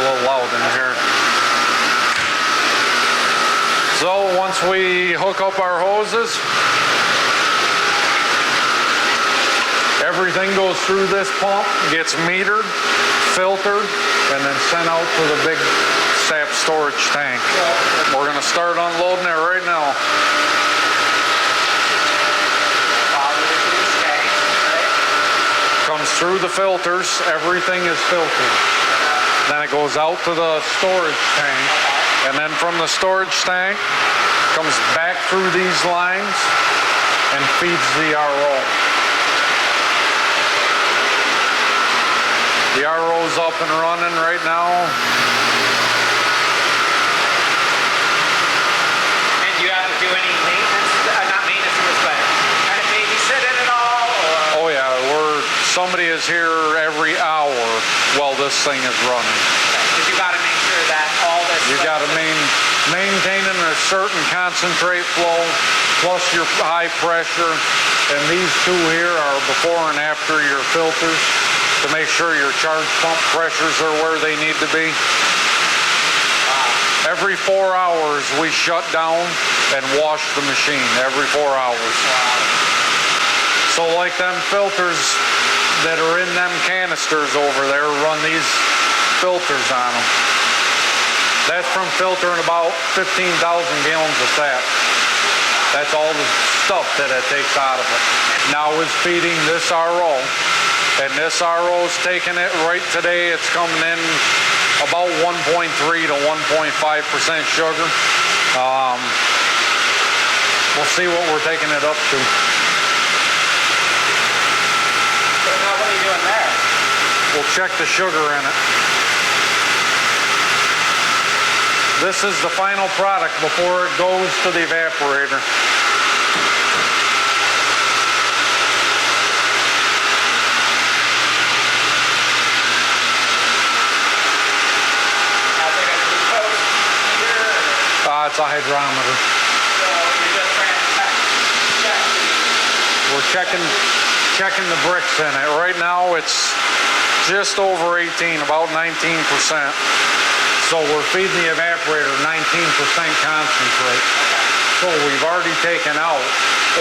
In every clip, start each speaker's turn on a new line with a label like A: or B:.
A: little loud in here. So once we hook up our hoses, everything goes through this pump, gets metered, filtered, and then sent out to the big sap storage tank. We're going to start unloading it right now. Comes through the filters, everything is filtered. Then it goes out to the storage tank, and then from the storage tank, comes back through these lines and feeds the RO. The RO's up and running right now.
B: And do you have to do any maintenance, not maintenance to this, but kind of babysit it at all? Or?
A: Oh yeah, somebody is here every hour while this thing is running.
B: Because you got to make sure that all this.
A: You got to maintaining a certain concentrate flow, plus your high pressure, and these two here are before and after your filters to make sure your charge pump pressures are where they need to be. Wow. Every 4 hours we shut down and wash the machine, every 4 hours.
B: Wow.
A: So like them filters that are in them canisters over there, run these filters on them. That's from filtering about 15,000 gallons of sap. That's all the stuff that it takes out of it. Now it's feeding this RO, and this RO's taking it right today. It's coming in about 1.3 to 1.5% sugar. We'll see what we're taking it up to.
B: What are you doing there?
A: We'll check the sugar in it. This is the final product before it goes to the evaporator. It's a hydrometer.
B: So you're just trying to check.
A: We're checking the bricks in it. Right now it's just over 18, about 19%. So we're feeding the evaporator 19% concentrate. So we've already taken out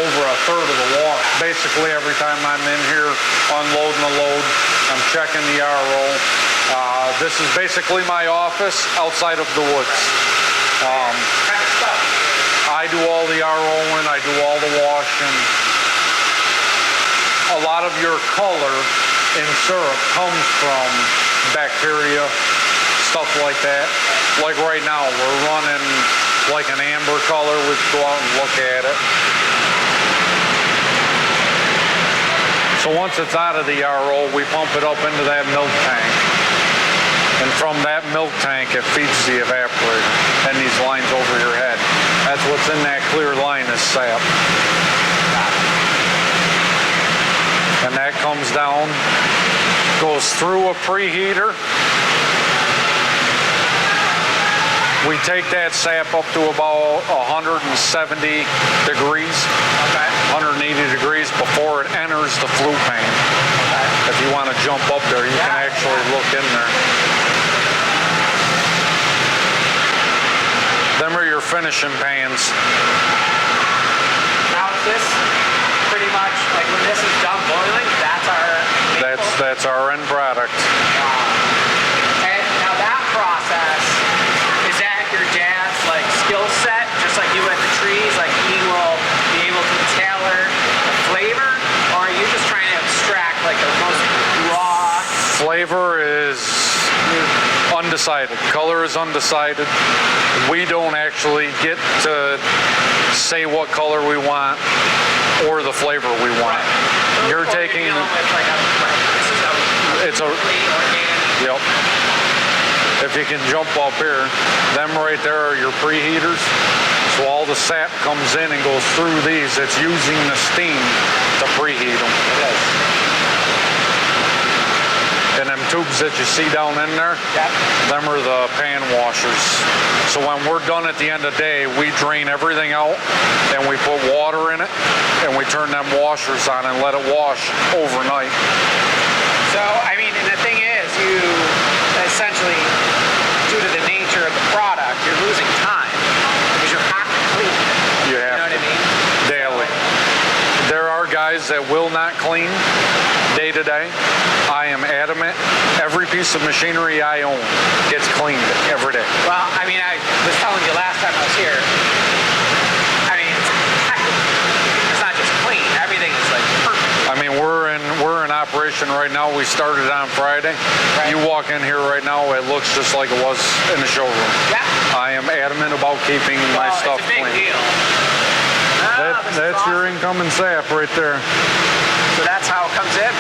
A: over a third of the water. Basically every time I'm in here unloading the load, I'm checking the RO. This is basically my office outside of the woods. I do all the ROing, I do all the washing. A lot of your color in syrup comes from bacteria, stuff like that. Like right now, we're running like an amber color. We go out and look at it. So once it's out of the RO, we pump it up into that milk tank. And from that milk tank, it feeds the evaporator and these lines over your head. That's what's in that clear line is sap. And that comes down, goes through a preheater. We take that sap up to about 170 degrees, 180 degrees before it enters the flue pan. If you want to jump up there, you can actually look in there. Them are your finishing pans.
B: Now is this pretty much, like when this is done boiling,
A: that's our end product.
B: And now that process, is that your dad's like skill set, just like you with the trees, like he will be able to tailor the flavor, or are you just trying to extract like the most raw?
A: Flavor is undecided. Color is undecided. We don't actually get to say what color we want or the flavor we want.
B: Right.
A: You're taking. It's a. Yep. If you can jump up here, them right there are your preheaters. So all the sap comes in and goes through these. It's using the steam to preheat them. And them tubes that you see down in there, them are the pan washers. So when we're done at the end of the day, we drain everything out and we put water in it and we turn them washers on and let it wash overnight.
B: So, I mean, and the thing is, you essentially
A: guys that will not clean day to day. I am adamant. Every piece of machinery I own gets cleaned every day.
B: Well, I mean, I was telling you last time I was here. I mean, it's not just clean. Everything is like perfect.
A: I mean, we're in operation right now. We started on Friday.
B: Right.
A: You walk in here right now, it looks just like it was in the showroom.
B: Yeah.
A: I am adamant about keeping my stuff
B: it's a big
A: clean.
B: deal.
A: That's
B: awesome.
A: your incoming sap right there.
B: So that's how it comes in.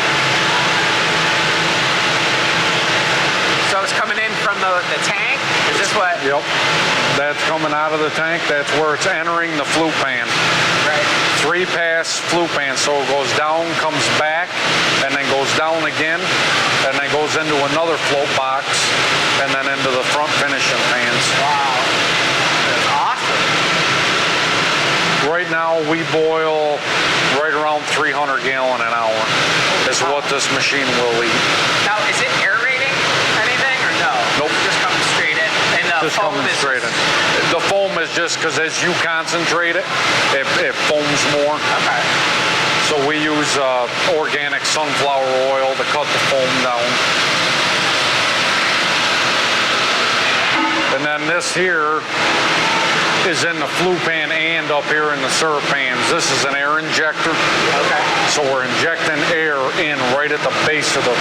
B: So it's coming in from the tank? Is this what?
A: Yep. That's coming out of the tank. That's where it's entering the flue pan.
B: Right.
A: 3-pass flue pan. So it goes down, comes back, and then goes down again, and then goes into another float box, and then into the front finishing pans.
B: Wow. That's awesome.
A: Right now we boil right around 300 gallon an hour is what this machine will eat.
B: Now, is it aerating anything or no?
A: Nope.
B: It just comes straight in. And the
A: Just
B: foam
A: coming
B: is
A: straight in. The foam is just because as you concentrate it, it foams more.
B: Okay.
A: So we use organic sunflower oil to cut the foam down. And then this here is in the flue pan and up here in the syrup pans. This is an air injector.
B: Okay.
A: So we're injecting air in right at the base of the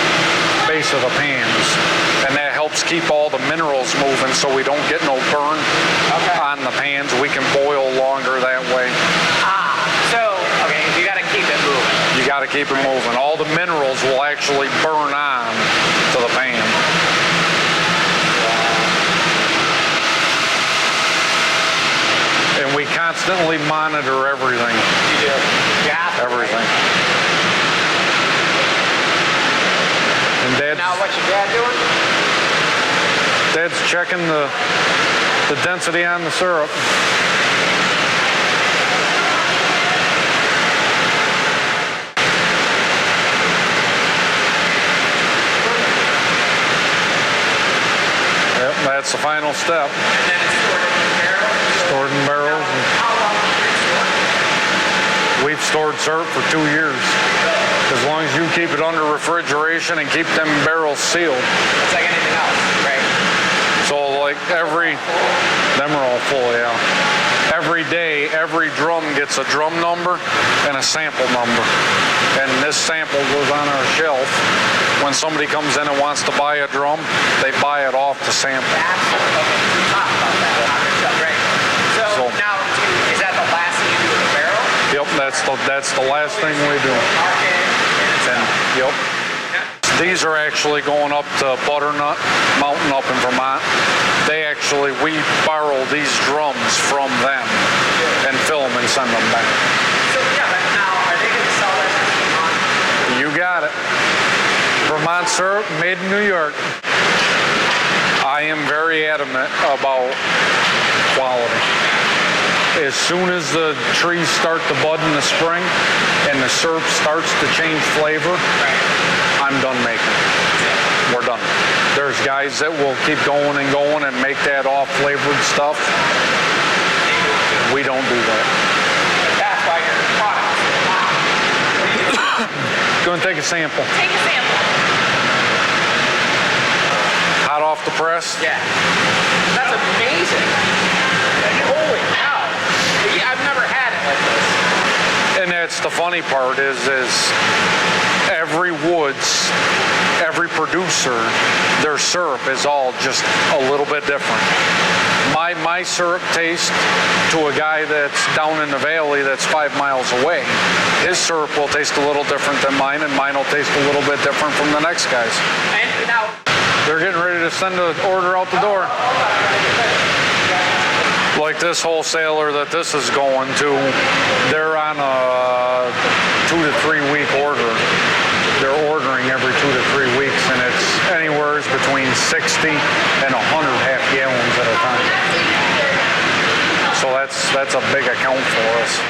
A: pans. And that helps keep all the minerals moving so we don't get no burn on the pans. We can boil longer that way.
B: Okay, you got to keep it moving.
A: You got to keep it moving. All the minerals will actually burn on to the pan. And we constantly monitor everything.
B: You do. Yeah.
A: Everything. And
B: Now, what's your dad doing?
A: Dad's checking the density on the syrup. Yep, that's the final step.
B: And then it's stored in the barrel?
A: Stored in barrels.
B: How long have you stored it?
A: We've stored syrup for 2 years. As long as you keep it under refrigeration and keep them barrels sealed.
B: It's like anything else, right?
A: So like them are all full, yeah. Every day, every drum gets a drum number and a sample number. And this sample goes on our shelf. When somebody comes in and wants to buy a drum, they buy it off the sample.
B: Okay, talk about that. Right. So now, is that the last thing you do with the barrel?
A: Yep, that's the last thing we do. And, yep. These are actually going up to Butternut Mountain up in Vermont. We borrow these drums from them and fill them and send them back.
B: So yeah, but now are they going to sell that in Vermont?
A: You got it. Vermont syrup made in New York. I am very adamant about quality. As soon as the trees start to bud in the spring and the syrup starts to change flavor, I'm done making it. We're done. There's guys that will keep going and make that off-flavored stuff. We don't do that.
B: That's why your products.
A: Go and take a sample.
B: Take a sample.
A: Hot off the press.
B: Yeah. That's amazing. Holy cow. I've never had it like this.
A: And that's the funny part is every woods, every producer, their syrup is all just a little bit different. My syrup taste to a guy that's down in the valley that's 5 miles away, his syrup will taste a little different than mine, and mine will taste a little bit different from the next guy's.
B: And now
A: They're getting ready to send an order out the door. Like this wholesaler that this is going to, they're on a 2 to 3 week order. They're ordering every 2 to 3 weeks, and it's anywhere between 60 and 100 half gallons at a time. So that's a big account for us.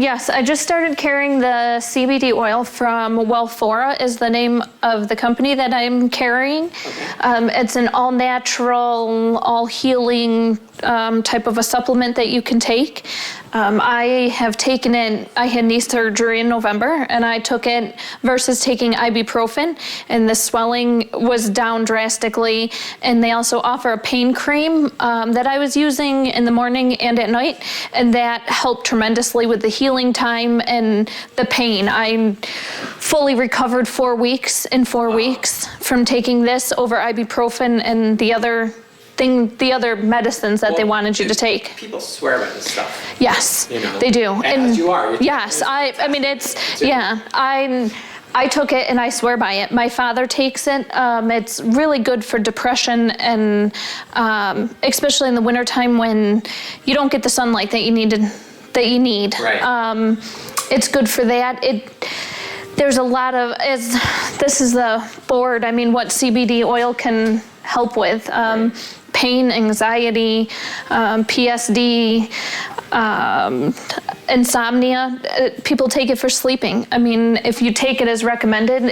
C: Yes, I just started carrying the CBD oil from Wellfora is the name of the company that I'm carrying. It's an all-natural, all-healing type of a supplement that you can take. I have taken it, I had knee surgery in November, and I took it versus taking ibuprofen, and the swelling was down drastically. And they also offer a pain cream that I was using in the morning and at night, and that helped tremendously with the healing time and the pain. I fully recovered 4 weeks in 4 weeks from taking this over ibuprofen and the other medicines that they wanted you to take.
B: People swear by this stuff.
C: Yes,
B: You know,
C: they do.
B: and as you are.
C: Yes, I mean, I took it and I swear by it. My father takes it. It's really good for depression and especially in the wintertime when you don't get the sunlight that you need.
B: Right.
C: It's good for that. There's a lot of, this is the board, I mean, what CBD oil can help with. Pain, anxiety, PSD, insomnia. People take it for sleeping. I mean, if you take it as recommended,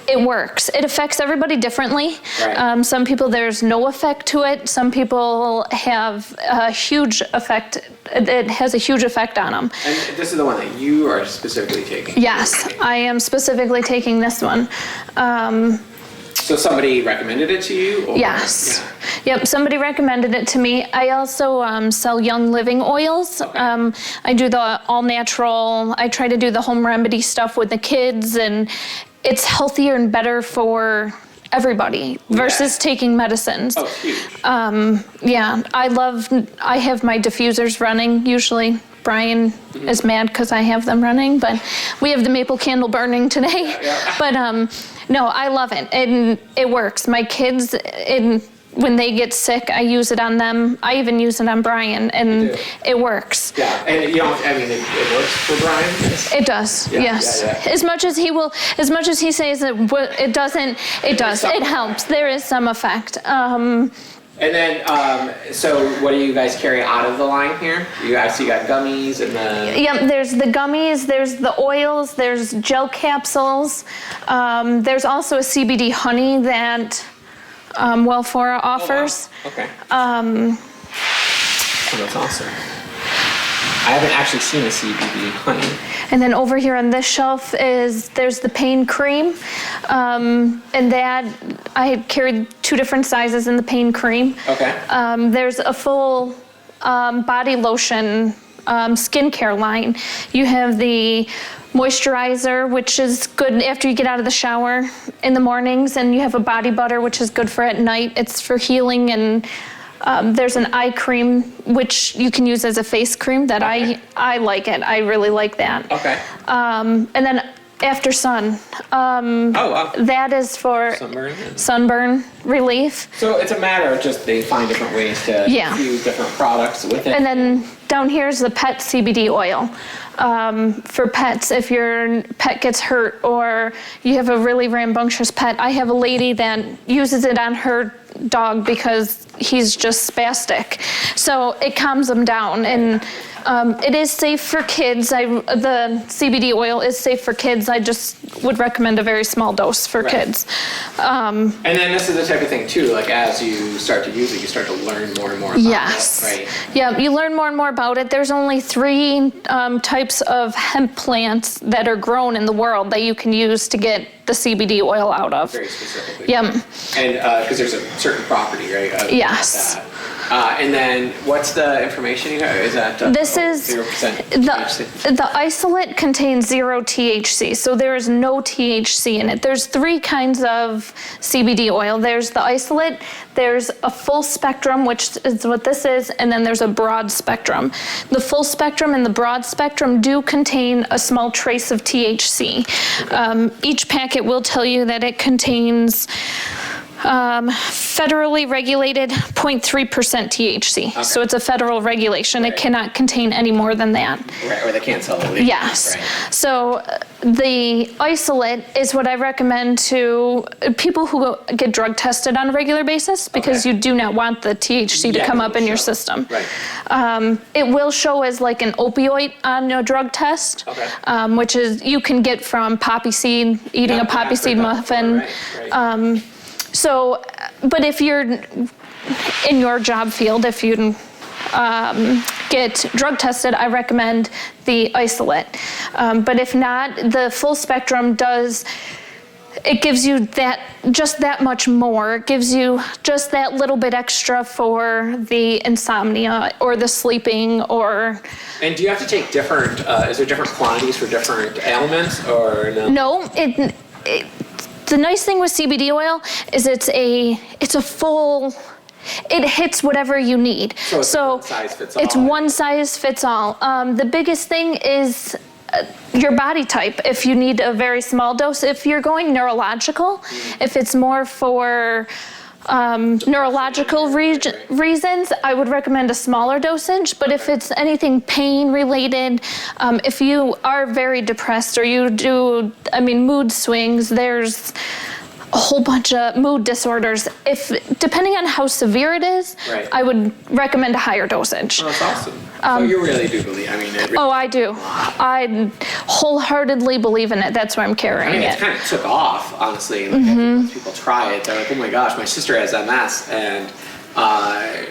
C: it works. It affects everybody differently.
B: Right.
C: Some people, there's no effect to it. Some people have a huge effect. It has a huge effect on them.
B: And this is the one that you are specifically taking?
C: Yes, I am specifically taking this one.
B: So somebody recommended it to you? Or?
C: Yes.
B: Yeah.
C: Yep, somebody recommended it to me. I also sell Young Living oils.
B: Okay.
C: I do the all natural, I try to do the home remedy stuff with the kids, and it's healthier and better for everybody versus taking medicines.
B: Oh, huge.
C: Yeah, I have my diffusers running usually. Brian is mad because I have them running, but we have the maple candle burning today.
B: Yeah.
C: But no, I love it, and it works. My kids, when they get sick, I use it on them. I even use it on Brian, and it works.
B: Yeah, and you don't, I mean, it works for Brian?
C: It does, yes.
B: Yeah.
C: As much as he says it doesn't, it does. It helps. There is some effect.
B: And then, so what do you guys carry out of the line here? You got gummies and the...
C: Yep, there's the gummies, there's the oils, there's gel capsules. There's also a CBD honey that Wellfora offers.
B: Oh, wow. Okay. Oh, that's awesome. I haven't actually seen a CBD honey.
C: And then over here on this shelf there's the pain cream. And that, I had carried 2 different sizes in the pain cream.
B: Okay.
C: There's a full body lotion skincare line. You have the moisturizer, which is good after you get out of the shower in the mornings, and you have a body butter, which is good for at night. It's for healing, and there's an eye cream, which you can use as a face cream that I like it. I really like that.
B: Okay.
C: And then after sun.
B: Oh, wow.
C: That is for sunburn relief.
B: So it's a matter of just they find different ways to use different products with it.
C: And then down here is the pet CBD oil. For pets, if your pet gets hurt or you have a really rambunctious pet. I have a lady that uses it on her dog because he's just spastic. So it calms them down, and it is safe for kids. The CBD oil is safe for kids. I just would recommend a very small dose for kids.
B: And then this is the type of thing too, like as you start to use it, you start to learn more and more about it, right?
C: Yeah, you learn more and more about it. There's only 3 types of hemp plants that are grown in the world that you can use to get the CBD oil out of.
B: Very specifically.
C: Yep.
B: And because there's a certain property, right?
C: Yes.
B: And then what's the information you have? Is that
C: this is
B: 0% THC?
C: The isolate contains 0 THC, so there is no THC in it. There's 3 kinds of CBD oil. There's the isolate, there's a full spectrum, which is what this is, and then there's a broad spectrum. The full spectrum and the broad spectrum do contain a small trace of THC. Okay. Each packet will tell you that it contains federally regulated 0.3% THC. Okay. So it's a federal regulation. It cannot contain any more than that.
B: Right, or they can't sell it legally.
C: Yes. Right. So the isolate is what I recommend to people who get drug tested on a regular basis, because you do not want the THC to come up in your system.
B: Right.
C: It will show as like an opioid on a drug test, which is you can get from poppy seed, eating a poppy seed muffin.
B: Right.
C: So but if you're in your job field, if you get drug tested, I recommend the isolate. But if not, the full spectrum it gives you just that much more. It gives you just that little bit extra for the insomnia or the sleeping or...
D: And do you have to take different, is there different quantities for different ailments or no?
C: No, the nice thing with CBD oil is it's a full... It hits whatever you need.
D: So it's one size fits all.
C: It's one size fits all. The biggest thing is your body type. If you need a very small dose, if you're going neurological, if it's more for neurological reasons, I would recommend a smaller dosage. But if it's anything pain related, if you are very depressed or you do, mood swings, there's a whole bunch of mood disorders. Depending on how severe it is,
D: right.
C: I would recommend a higher dosage.
D: Oh, that's awesome. So you really do believe,
C: I do. I wholeheartedly believe in it. That's why I'm carrying
D: it
C: it.
D: kind of took off, honestly. Like, I think once people try it, they're like, oh my gosh, my sister has MS, and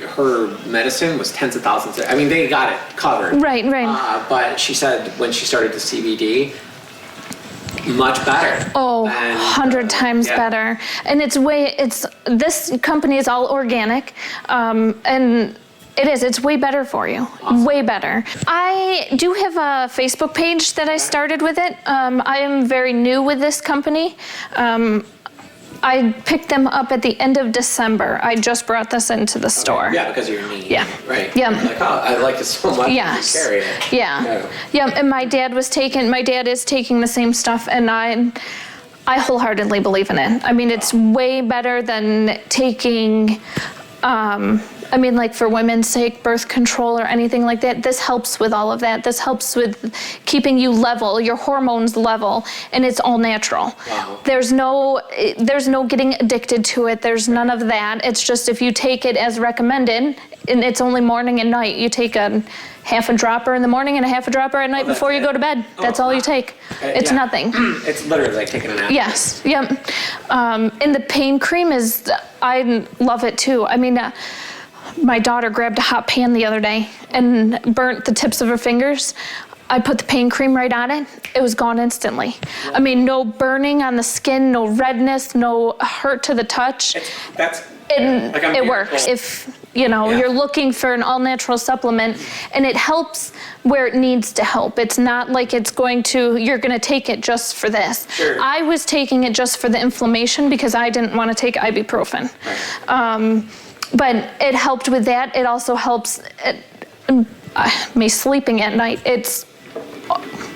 D: her medicine was tens of thousands. They got it covered.
C: Right.
D: But she said when she started the CBD, much better.
C: Oh, 100 times better. And this company is all organic, and it's way better for you. Awesome. Way better. I do have a Facebook page that I started with it. I am very new with this company. I picked them up at the end of December. I just brought this into the store.
D: Yeah, because you're neat.
C: Yeah.
D: Right.
C: Yeah.
D: You're like, I like it so much.
C: Yes.
D: You carry it.
C: Yeah. And my dad is taking the same stuff, and I wholeheartedly believe in it. It's way better than taking, like for women's sake, birth control or anything like that. This helps with all of that. This helps with keeping you level, your hormones level, and it's all natural.
D: Wow.
C: There's no getting addicted to it. There's none of that. It's just if you take it as recommended, and it's only morning and night. You take a half a dropper in the morning and a half a dropper at night before you go to bed. That's all you take. It's nothing.
D: It's literally like taking a nap.
C: Yes. Yep. And the pain cream I love it too. My daughter grabbed a hot pan the other day and burnt the tips of her fingers. I put the pain cream right on it. It was gone instantly. No burning on the skin, no redness, no hurt to the touch. It works. If you're looking for an all-natural supplement, and it helps where it needs to help. It's not like you're going to take it just for this.
D: Sure.
C: I was taking it just for the inflammation because I didn't want to take ibuprofen.
D: Right.
C: But it helped with that. It also helps me sleeping at night. It's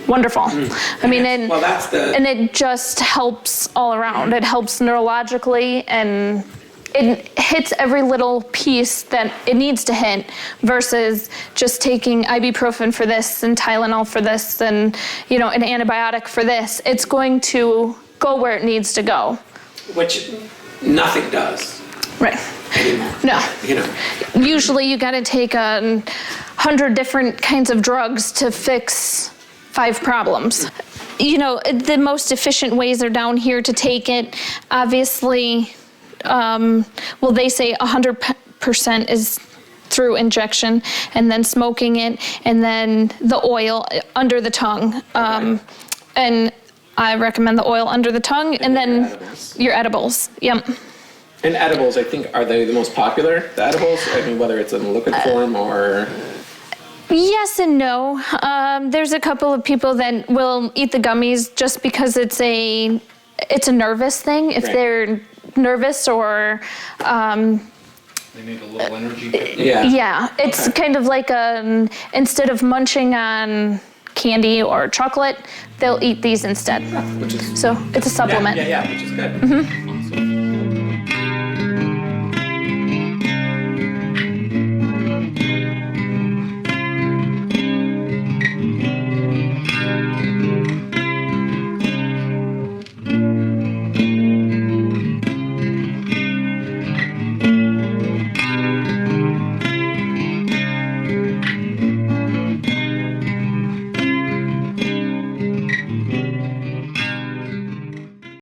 C: wonderful. And it just helps all around. It helps neurologically, and it hits every little piece that it needs to hit versus just taking ibuprofen for this and Tylenol for this and, an antibiotic for this. It's going to go where it needs to go.
D: Which nothing does.
C: Right.
D: Anymore.
C: No.
E: Usually you got to take 100 different kinds of drugs to fix 5 problems. The most efficient ways are down here to take it. Obviously, they say 100% is through injection, and then smoking it, and then the oil under the tongue. And I recommend the oil under the tongue, and then your edibles. Yep.
D: And edibles, I think, are they the most popular, the edibles? Whether it's in liquid form or...
C: Yes and no. There's a couple of people that will eat the gummies just because it's a nervous thing. If they're nervous or...
A: they need a little energy.
C: Yeah, it's kind of like instead of munching on candy or chocolate, they'll eat these instead. So it's a supplement.
D: Yeah, which is good.